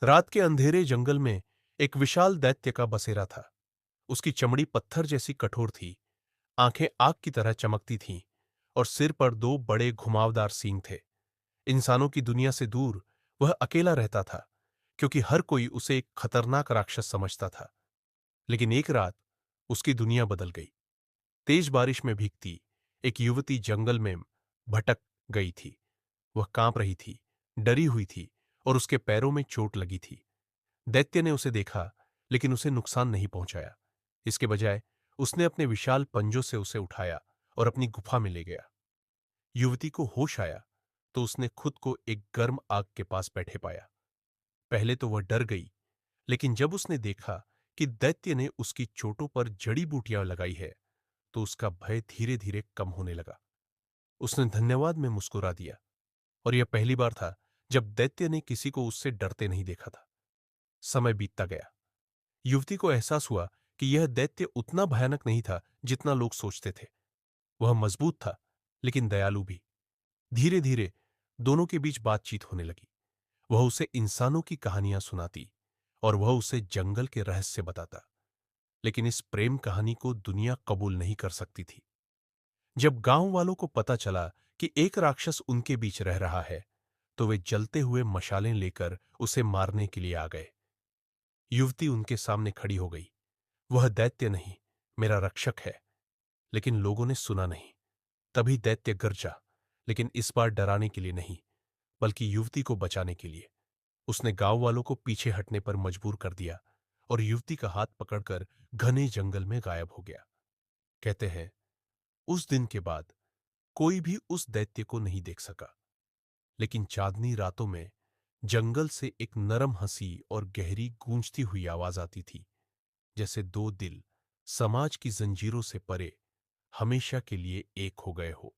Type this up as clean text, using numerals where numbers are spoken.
रात के अंधेरे जंगल में एक विशाल दैत्य का बसेरा था। उसकी चमड़ी पत्थर जैसी कठोर थी, आंखें आग की तरह चमकती थीं और सिर पर दो बड़े घुमावदार सींग थे। इंसानों की दुनिया से दूर वह अकेला रहता था, क्योंकि हर कोई उसे एक खतरनाक राक्षस समझता था। लेकिन एक रात उसकी दुनिया बदल गई। तेज बारिश में भीगती एक युवती जंगल में भटक गई थी। वह कांप रही थी, डरी हुई थी और उसके पैरों में चोट लगी थी। दैत्य ने उसे देखा, लेकिन उसे नुकसान नहीं पहुंचाया। इसके बजाय उसने अपने विशाल पंजों से उसे उठाया और अपनी गुफा में ले गया। युवती को होश आया तो उसने खुद को एक गर्म आग के पास बैठे पाया। पहले तो वह डर गई, लेकिन जब उसने देखा कि दैत्य ने उसकी चोटों पर जड़ी बूटियां लगाई है, तो उसका भय धीरे धीरे कम होने लगा। उसने धन्यवाद में मुस्कुरा दिया, और यह पहली बार था जब दैत्य ने किसी को उससे डरते नहीं देखा था। समय बीतता गया। युवती को एहसास हुआ कि यह दैत्य उतना भयानक नहीं था जितना लोग सोचते थे। वह मजबूत था, लेकिन दयालु भी। धीरे धीरे दोनों के बीच बातचीत होने लगी। वह उसे इंसानों की कहानियां सुनाती और वह उसे जंगल के रहस्य बताता। लेकिन इस प्रेम कहानी को दुनिया कबूल नहीं कर सकती थी। जब गांव वालों को पता चला कि एक राक्षस उनके बीच रह रहा है, तो वे जलते हुए मशालें लेकर उसे मारने के लिए आ गए। युवती उनके सामने खड़ी हो गई। वह दैत्य नहीं, मेरा रक्षक है। लेकिन लोगों ने सुना नहीं। तभी दैत्य गरजा, लेकिन इस बार डराने के लिए नहीं, बल्कि युवती को बचाने के लिए। उसने गांव वालों को पीछे हटने पर मजबूर कर दिया और युवती का हाथ पकड़कर घने जंगल में गायब हो गया। कहते हैं, उस दिन के बाद कोई भी उस दैत्य को नहीं देख सका। लेकिन चांदनी रातों में जंगल से एक नरम हंसी और गहरी गूंजती हुई आवाज आती थी, जैसे दो दिल समाज की जंजीरों से परे हमेशा के लिए एक हो गए हो।